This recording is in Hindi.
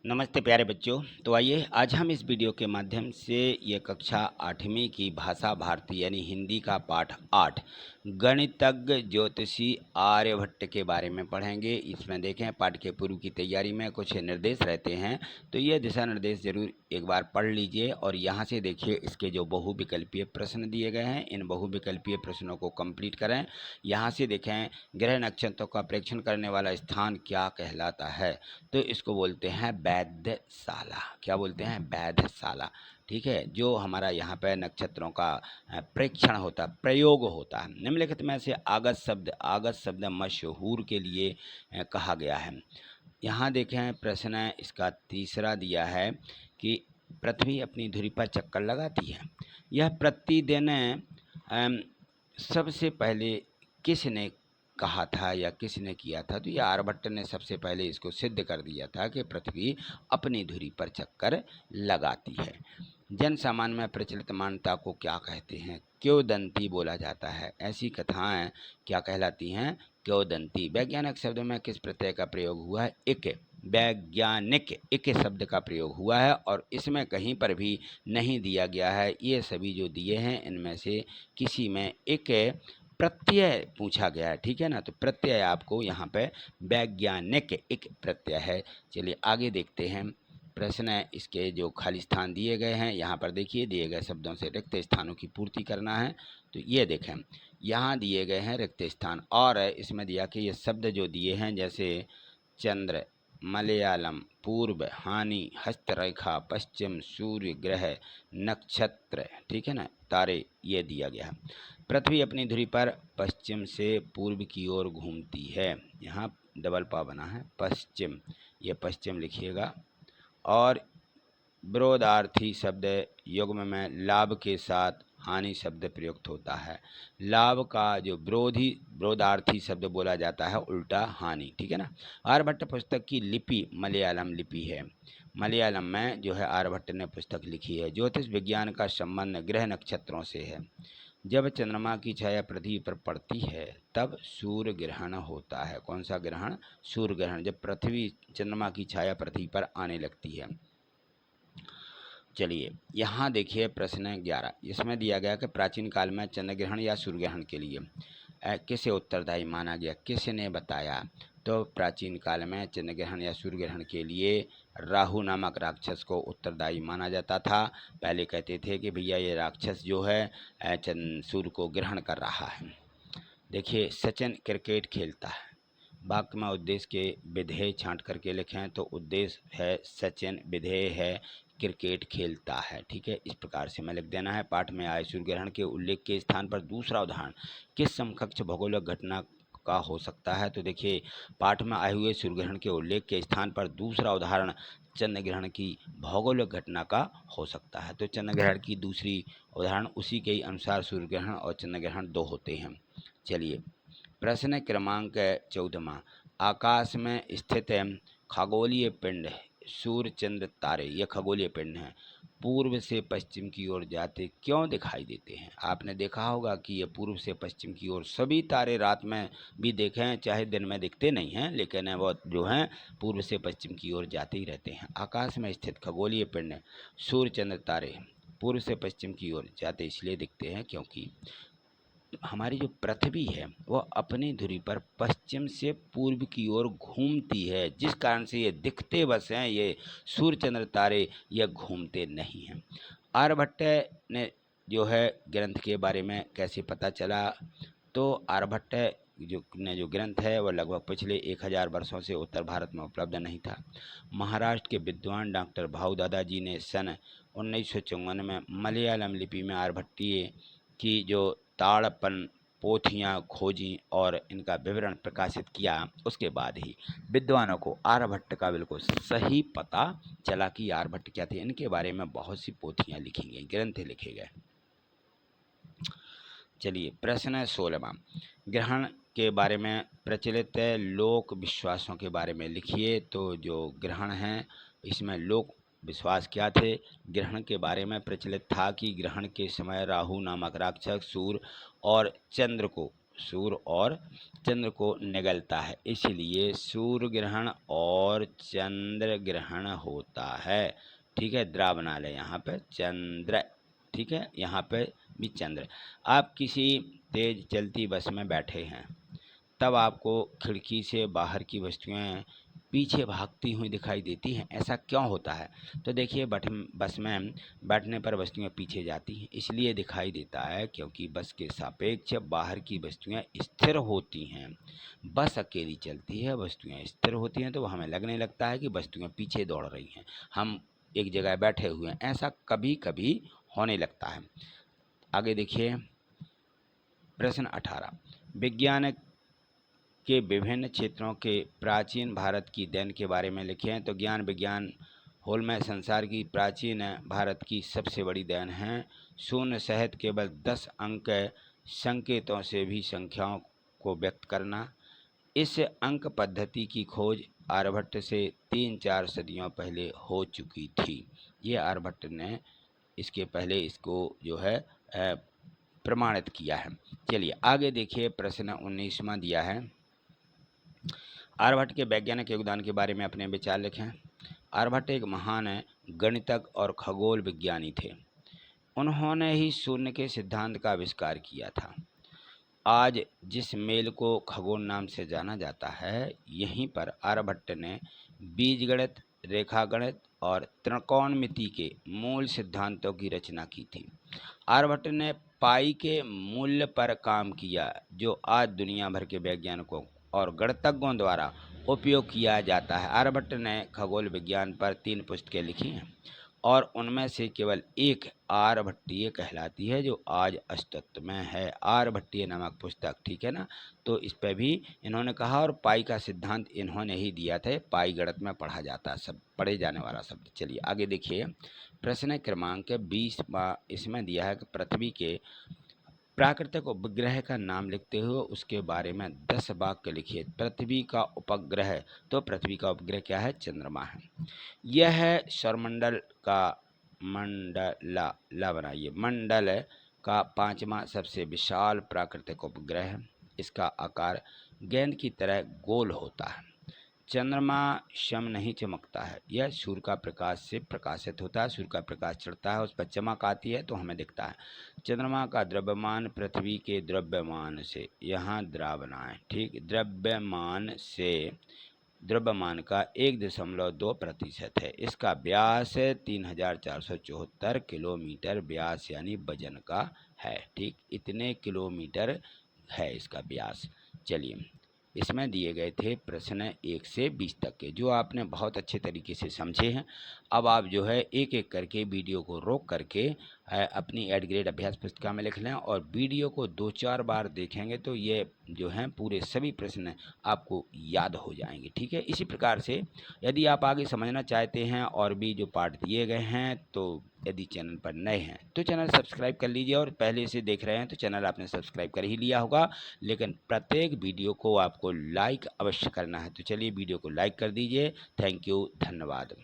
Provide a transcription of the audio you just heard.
नमस्ते प्यारे बच्चों। तो आइए आज हम इस वीडियो के माध्यम से ये कक्षा 8वीं की भाषा भारती यानी हिंदी का पाठ 8 गणितज्ञ ज्योतिषी आर्यभट्ट के बारे में पढ़ेंगे। इसमें देखें पाठ के पूर्व की तैयारी में कुछ निर्देश रहते हैं, तो ये दिशा निर्देश ज़रूर एक बार पढ़ लीजिए। और यहाँ से देखिए इसके जो बहुविकल्पीय प्रश्न दिए गए हैं, इन बहुविकल्पीय प्रश्नों को कंप्लीट करें। यहाँ से देखें ग्रह नक्षत्रों का प्रेक्षण करने वाला स्थान क्या कहलाता है, तो इसको बोलते हैं वैधशाला। क्या बोलते हैं? वैधशाला। ठीक है, जो हमारा यहाँ पे नक्षत्रों का प्रेक्षण होता है, प्रयोग होता है। निम्नलिखित में से आगत शब्द मशहूर के लिए कहा गया है। यहाँ देखें प्रश्न इसका तीसरा दिया है कि पृथ्वी अपनी धुरी पर चक्कर लगाती है। यह प्रतिदिन सबसे पहले किसने कहा था या किसने किया था? तो ये आर्यभट्ट ने सबसे पहले इसको सिद्ध कर दिया था कि पृथ्वी अपनी धुरी पर चक्कर लगाती है। जन सामान्य में प्रचलित मान्यता को क्या कहते हैं? किंवदंती बोला जाता है। ऐसी कथाएं क्या कहलाती हैं? किंवदंती। वैज्ञानिक शब्दों में किस प्रत्यय का प्रयोग हुआ है? इक। वैज्ञानिक इक शब्द का प्रयोग हुआ है और इसमें कहीं पर भी नहीं दिया गया है। ये सभी जो दिए हैं इनमें से किसी में एक प्रत्यय पूछा गया है। ठीक है ना, तो प्रत्यय आपको यहाँ पे वैज्ञानिक एक प्रत्यय है। चलिए आगे देखते हैं। प्रश्न है इसके जो खाली स्थान दिए गए हैं, यहाँ पर देखिए दिए गए शब्दों से रिक्त स्थानों की पूर्ति करना है। तो ये देखें यहाँ दिए गए हैं रिक्त स्थान, और इसमें दिया कि ये शब्द जो दिए हैं जैसे चंद्र, मलयालम, पूर्व, हानि, हस्तरेखा, पश्चिम, सूर्य, ग्रह, नक्षत्र, ठीक है ना, तारे, ये दिया गया है। पृथ्वी अपनी धुरी पर पश्चिम से पूर्व की ओर घूमती है। यहाँ डबल पा बना है पश्चिम, ये पश्चिम लिखिएगा। और विरोधार्थी शब्द युग्म में लाभ के साथ हानि शब्द प्रयुक्त होता है। लाभ का जो विरोधार्थी शब्द बोला जाता है उल्टा हानि। ठीक है ना। आर्यभट्ट पुस्तक की लिपि मलयालम लिपि है। मलयालम में जो है आर्यभट्ट ने पुस्तक लिखी है। ज्योतिष विज्ञान का संबंध ग्रह नक्षत्रों से है। जब चंद्रमा की छाया पृथ्वी पर पड़ती है तब सूर्य ग्रहण होता है। कौन सा ग्रहण? सूर्य ग्रहण, जब पृथ्वी चंद्रमा की छाया पृथ्वी पर आने लगती है। चलिए यहाँ देखिए प्रश्न 11, इसमें दिया गया कि प्राचीन काल में चंद्र ग्रहण या सूर्य ग्रहण के लिए किसे उत्तरदायी माना गया? किसने बताया? तो प्राचीन काल में चंद्र ग्रहण या सूर्य ग्रहण के लिए राहु नामक राक्षस को उत्तरदायी माना जाता था। पहले कहते थे कि भैया ये राक्षस जो है सूर्य को ग्रहण कर रहा है। देखिए सचिन क्रिकेट खेलता है। वाक्य में उद्देश्य के विधेय छांट करके लिखें, तो उद्देश्य है सचिन, विधेय है क्रिकेट खेलता है। ठीक है, इस प्रकार से मैं लिख देना है। पाठ में आए सूर्य ग्रहण के उल्लेख के स्थान पर दूसरा उदाहरण किस समकक्ष भौगोलिक घटना का हो सकता है? तो देखिए पाठ में आए हुए सूर्य ग्रहण के उल्लेख के स्थान पर दूसरा उदाहरण चंद्र ग्रहण की भौगोलिक घटना का हो सकता है। तो चंद्र ग्रहण की दूसरी उदाहरण उसी के ही अनुसार सूर्य ग्रहण और चंद्र ग्रहण दो होते हैं। चलिए प्रश्न क्रमांक 14, आकाश में स्थित खगोलीय पिंड सूर्य, चंद्र, तारे, ये खगोलीय पिंड हैं, पूर्व से पश्चिम की ओर जाते क्यों दिखाई देते हैं? आपने देखा होगा कि ये पूर्व से पश्चिम की ओर सभी तारे रात में भी देखे हैं, चाहे दिन में दिखते नहीं हैं, लेकिन वो जो हैं पूर्व से पश्चिम की ओर जाते ही रहते हैं। आकाश में स्थित खगोलीय पिंड सूर्य, चंद्र, तारे पूर्व से पश्चिम की ओर जाते इसलिए दिखते हैं क्योंकि हमारी जो पृथ्वी है वह अपनी धुरी पर पश्चिम से पूर्व की ओर घूमती है, जिस कारण से ये दिखते बस हैं। ये सूर्य, चंद्र, तारे ये घूमते नहीं हैं। आर्यभट्ट ने जो है ग्रंथ के बारे में कैसे पता चला? तो आर्यभट्ट जो ग्रंथ है वह लगभग पिछले 1000 वर्षों से उत्तर भारत में उपलब्ध नहीं था। महाराष्ट्र के विद्वान डॉक्टर भाऊ दादाजी ने सन 1954 में मलयालम लिपि में आर्यभट्टीय की जो ताड़पन पोथियाँ खोजी और इनका विवरण प्रकाशित किया। उसके बाद ही विद्वानों को आर्यभट्ट का बिल्कुल सही पता चला कि आर्यभट्ट क्या थे। इनके बारे में बहुत सी पोथियाँ लिखी गई, ग्रंथ लिखे गए। चलिए प्रश्न 16, ग्रहण के बारे में प्रचलित लोक विश्वासों के बारे में लिखिए। तो जो ग्रहण हैं इसमें लोक विश्वास क्या थे? ग्रहण के बारे में प्रचलित था कि ग्रहण के समय राहु नामक राक्षस सूर्य और चंद्र को सूर्य और चंद्र को निगलता है, इसलिए सूर्य ग्रहण और चंद्र ग्रहण होता है। ठीक है, द्रा बना ले यहाँ पे चंद्र। ठीक है, यहाँ पे भी चंद्र। आप किसी तेज चलती बस में बैठे हैं, तब आपको खिड़की से बाहर की वस्तुएं पीछे भागती हुई दिखाई देती हैं। ऐसा क्यों होता है? तो देखिए, बस में बैठने पर वस्तुएं पीछे जाती हैं, इसलिए दिखाई देता है क्योंकि बस के सापेक्ष बाहर की वस्तुएं स्थिर होती हैं। बस अकेली चलती है, वस्तुएं स्थिर होती हैं, तो हमें लगने लगता है कि वस्तुएं पीछे दौड़ रही हैं, हम एक जगह बैठे हुए हैं। ऐसा कभी कभी होने लगता है। आगे देखिए, प्रश्न 18, विज्ञान के विभिन्न क्षेत्रों के प्राचीन भारत की देन के बारे में लिखें। तो ज्ञान विज्ञान होल में संसार की प्राचीन भारत की सबसे बड़ी देन है। शून्य सहित केवल 10 अंक संकेतों से भी संख्याओं को व्यक्त करना। इस अंक पद्धति की खोज आर्यभट्ट से 3-4 सदियों पहले हो चुकी थी। ये आर्यभट्ट ने इसके पहले इसको जो है प्रमाणित किया है। चलिए आगे देखिए, प्रश्न 19वां दिया है, आर्यभट्ट के वैज्ञानिक योगदान के बारे में अपने विचार लिखें। आर्यभट्ट एक महान गणितज्ञ और खगोल विज्ञानी थे। उन्होंने ही शून्य के सिद्धांत का आविष्कार किया था। आज जिस मेल को खगोल नाम से जाना जाता है, यहीं पर आर्यभट्ट ने बीजगणित, रेखागणित और त्रिकोणमिति के मूल सिद्धांतों की रचना की थी। आर्यभट्ट ने पाई के मूल्य पर काम किया, जो आज दुनिया भर के वैज्ञानिकों और गणितज्ञों द्वारा उपयोग किया जाता है। आर्यभट्ट ने खगोल विज्ञान पर 3 पुस्तकें लिखी हैं और उनमें से केवल एक आर्यभट्टीय कहलाती है, जो आज अस्तित्व में है। आर्यभट्टीय नामक पुस्तक, ठीक है ना। तो इस पर भी इन्होंने कहा, और पाई का सिद्धांत इन्होंने ही दिया था। पाई गणित में पढ़ा जाता है, सब पढ़े जाने वाला शब्द। चलिए आगे देखिए, प्रश्न क्रमांक 20 इसमें दिया है कि पृथ्वी के प्राकृतिक उपग्रह का नाम लिखते हुए उसके बारे में 10 वाक्य लिखिए। पृथ्वी का उपग्रह, तो पृथ्वी का उपग्रह क्या है? चंद्रमा है। यह है सौरमंडल का बनाइए मंडल का 5वां सबसे विशाल प्राकृतिक उपग्रह है। इसका आकार गेंद की तरह गोल होता है। चंद्रमा शम नहीं चमकता है, यह सूर्य का प्रकाश से प्रकाशित होता है। सूर्य का प्रकाश चढ़ता है, उस पर चमक आती है तो हमें दिखता है। चंद्रमा का द्रव्यमान पृथ्वी के द्रव्यमान से, यहाँ द्रा बनाएं, ठीक, द्रव्यमान का 1.2% है। इसका व्यास 3474 किलोमीटर व्यास यानी वजन का है। ठीक, इतने किलोमीटर है इसका व्यास। चलिए, इसमें दिए गए थे प्रश्न 1 से 20 तक के, जो आपने बहुत अच्छे तरीके से समझे हैं। अब आप जो है एक एक करके वीडियो को रोक करके अपनी एड ग्रेड अभ्यास पुस्तिका में लिख लें, और वीडियो को 2-4 बार देखेंगे तो ये जो हैं पूरे सभी प्रश्न आपको याद हो जाएंगे। ठीक है, इसी प्रकार से यदि आप आगे समझना चाहते हैं और भी जो पाठ दिए गए हैं, तो यदि चैनल पर नए हैं तो चैनल सब्सक्राइब कर लीजिए, और पहले से देख रहे हैं तो चैनल आपने सब्सक्राइब कर ही लिया होगा, लेकिन प्रत्येक वीडियो को आपको लाइक अवश्य करना है। तो चलिए वीडियो को लाइक कर दीजिए। थैंक यू, धन्यवाद।